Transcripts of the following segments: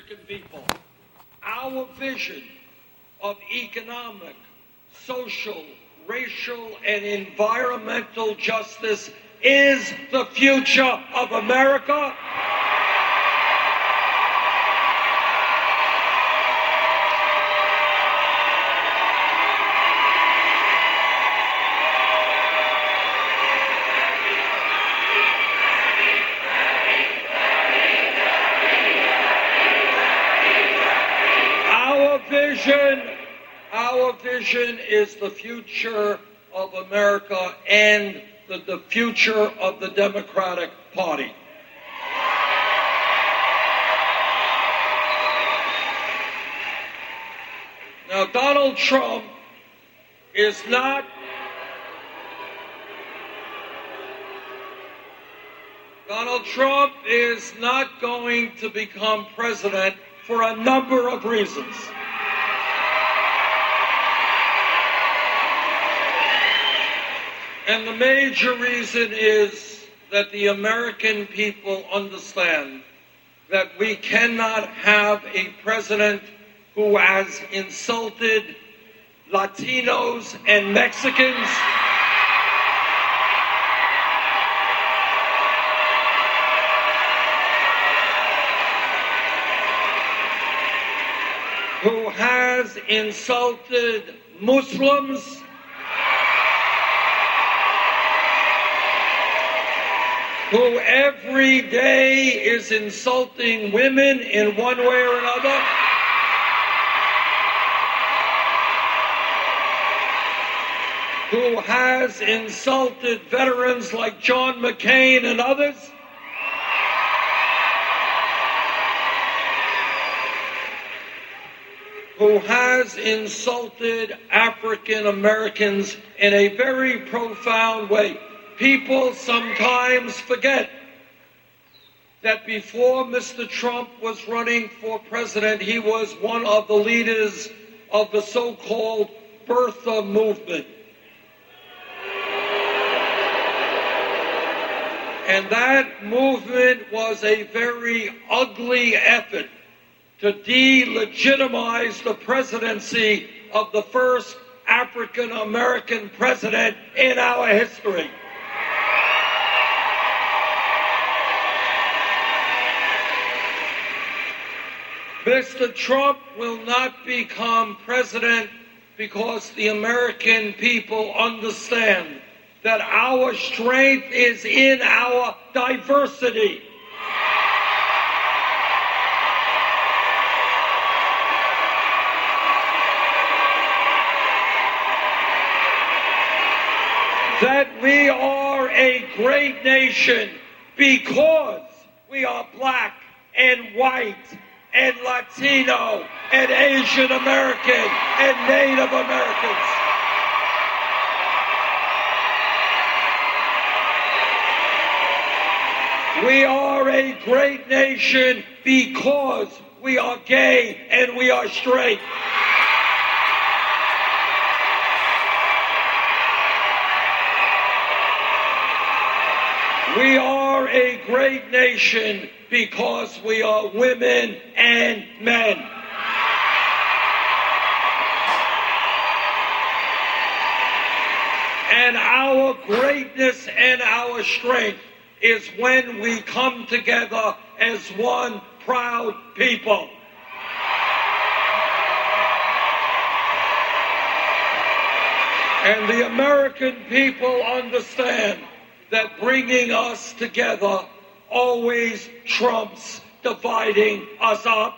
American people. Our vision of economic, social, racial, and environmental justice is the future of America. Our vision is the future of America and the future of the Democratic Party. Now, Donald Trump is not going to become president for a number of reasons. And the major reason is that the American people understand that we cannot have a president who has insulted Latinos and Mexicans, who has insulted Muslims, who every day is insulting women in one way or another, who has insulted veterans like John McCain and others, who has insulted African Americans in a very profound way. People sometimes forget that before Mr. Trump was running for president, he was one of the leaders of the so-called birther movement. And that movement was a very ugly effort to delegitimize the presidency of the first African American president in our history. Mr. Trump will not become president because the American people understand that our strength is in our diversity. That we are a great nation because we are black and white and Latino and Asian American and Native Americans. We are a great nation because we are gay and we are straight. We are a great nation because we are women and men. And our greatness and our strength is when we come together as one proud people. And the American people understand that bringing us together always trumps dividing us up.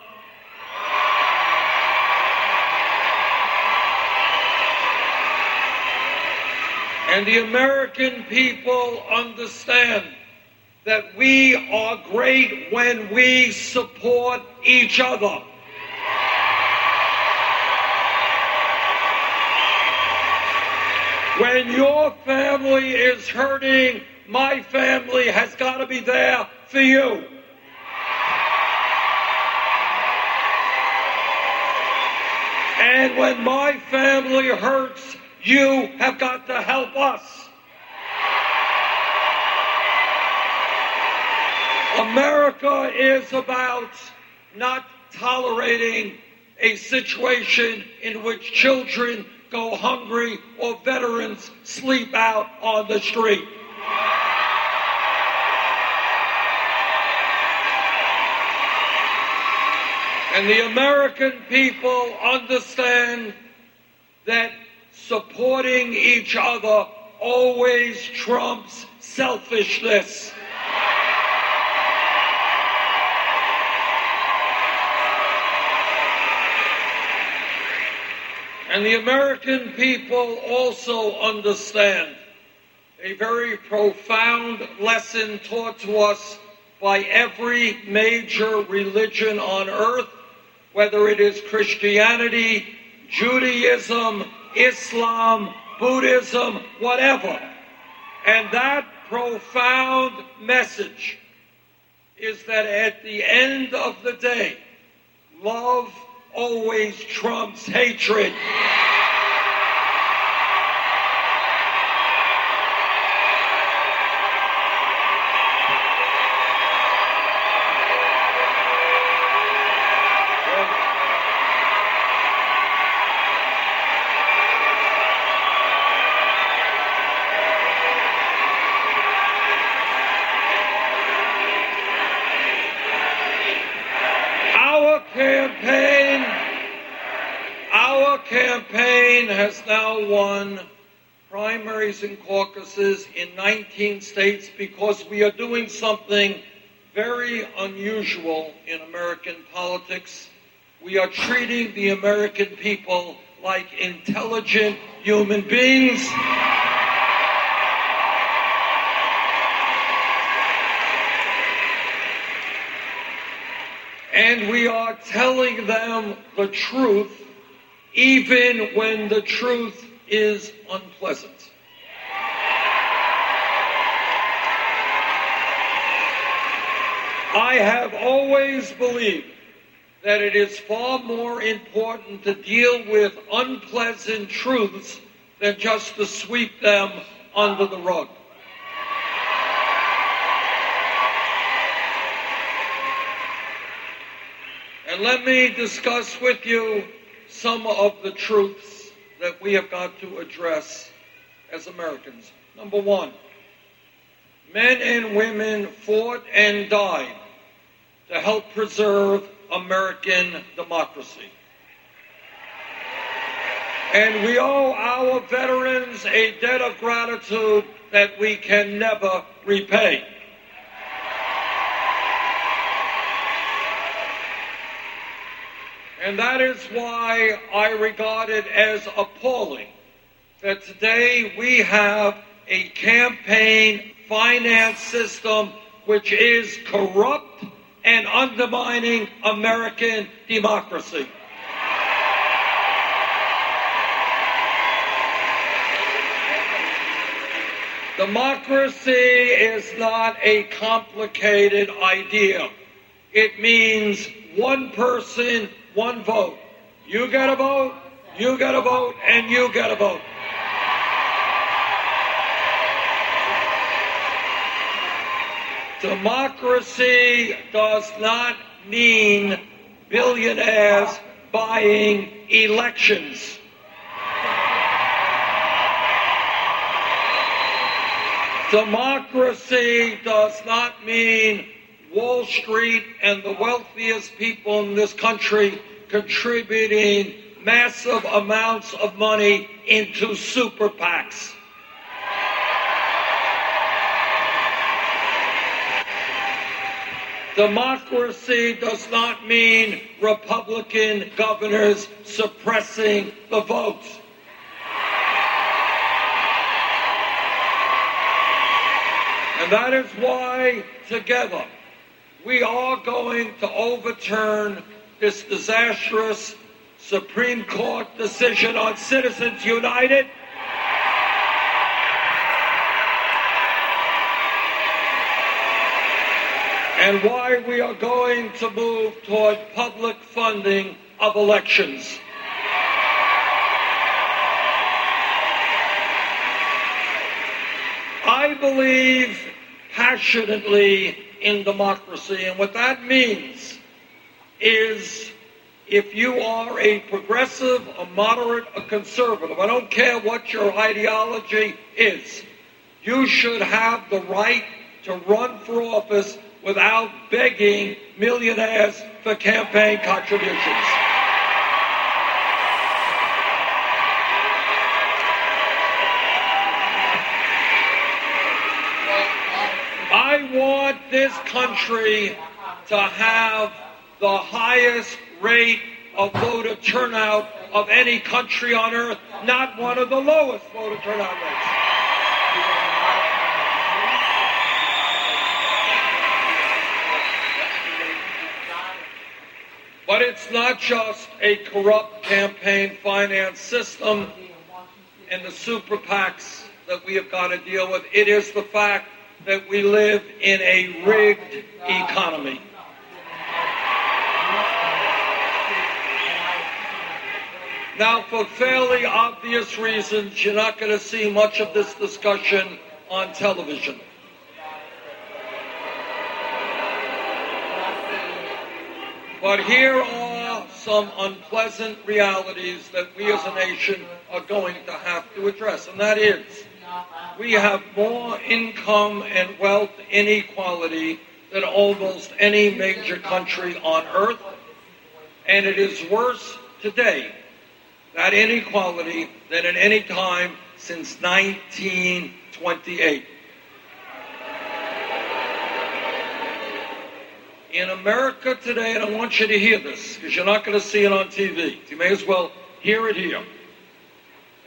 And the American people understand that we are great when we support each other. When your family is hurting, my family has got to be there for you. And when my family hurts, you have got to help us. America is about not tolerating a situation in which children go hungry or veterans sleep out on the street. And the American people understand that supporting each other always trumps selfishness. And the American people also understand a very profound lesson taught to us by every major religion on earth, whether it is Christianity, Judaism, Islam, Buddhism, whatever. And that profound message is that at the end of the day, love always trumps hatred. Our campaign has now won primaries and caucuses in 19 states because we are doing something very unusual in American politics. We are treating the American people like intelligent human beings. And we are telling them the truth, even when the truth is unpleasant. I have always believed that it is far more important to deal with unpleasant truths than just to sweep them under the rug. And let me discuss with you some of the truths that we have got to address as Americans. Number one, men and women fought and died to help preserve American democracy. And we owe our veterans a debt of gratitude that we can never repay. And that is why I regard it as appalling that today we have a campaign finance system which is corrupt and undermining American democracy. Democracy is not a complicated idea. It means one person, one vote. You get a vote, you get a vote, and you get a vote. Democracy does not mean billionaires buying elections. Democracy does not mean Wall Street and the wealthiest people in this country contributing massive amounts of money into super PACs. Democracy does not mean Republican governors suppressing the votes. And that is why, together, we are going to overturn this disastrous Supreme Court decision on Citizens United. And why we are going to move toward public funding of elections. I believe passionately in democracy, and what that means is if you are a progressive, a moderate, a conservative, I don't care what your ideology is, you should have the right to run for office without begging millionaires for campaign contributions. I want this country to have the highest rate of voter turnout of any country on earth, not one of the lowest voter turnout rates. But it's not just a corrupt campaign finance system and the super PACs that we have got to deal with. It is the fact that we live in a rigged economy. Now, for fairly obvious reasons, you're not going to see much of this discussion on television. But here are some unpleasant realities that we as a nation are going to have to address, and that is, we have more income and wealth inequality than almost any major country on earth, and it is worse today, that inequality, than at any time since 1928. In America today, and I want you to hear this, because you're not going to see it on TV. You may as well hear it here.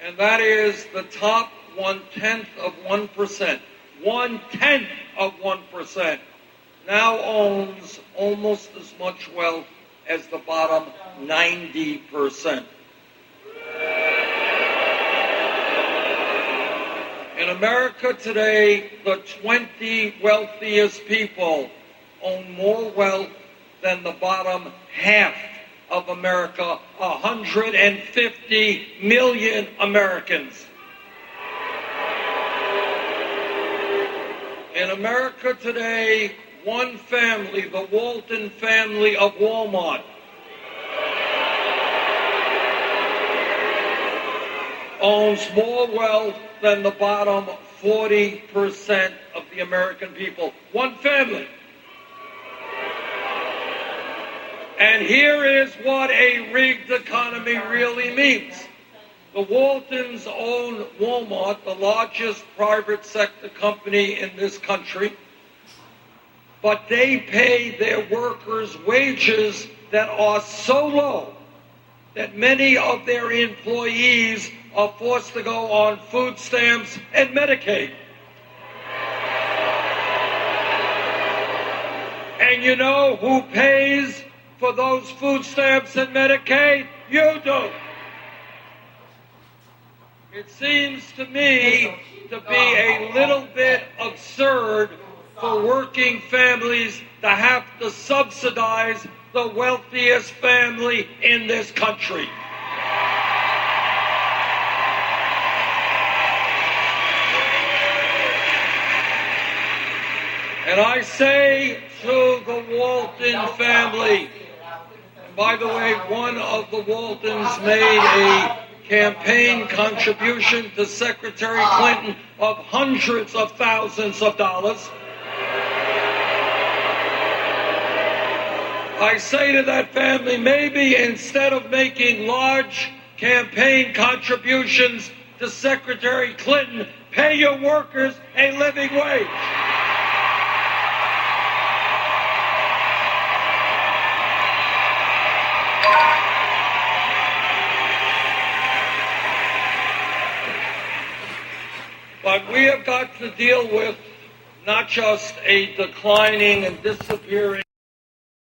And that is the top 1/10 of 1%. 1/10 of 1% now owns almost as much wealth as the bottom 90%. In America today, the 20 wealthiest people own more wealth than the bottom half of America, 150 million Americans. In America today, one family, the Walton family of Walmart, owns more wealth than the bottom 40% of the American people. One family. And here is what a rigged economy really means. The Waltons own Walmart, the largest private sector company in this country, but they pay their workers wages that are so low that many of their employees are forced to go on food stamps and Medicaid. And you know who pays for those food stamps and Medicaid? You do. It seems to me to be a little bit absurd for working families to have to subsidize the wealthiest family in this country. And I say to the Walton family, and by the way, one of the Waltons made a campaign contribution to Secretary Clinton of hundreds of thousands of dollars. I say to that family, maybe instead of making large campaign contributions to Secretary Clinton, pay your workers a living wage. But we have got to deal with not just a declining and disappearing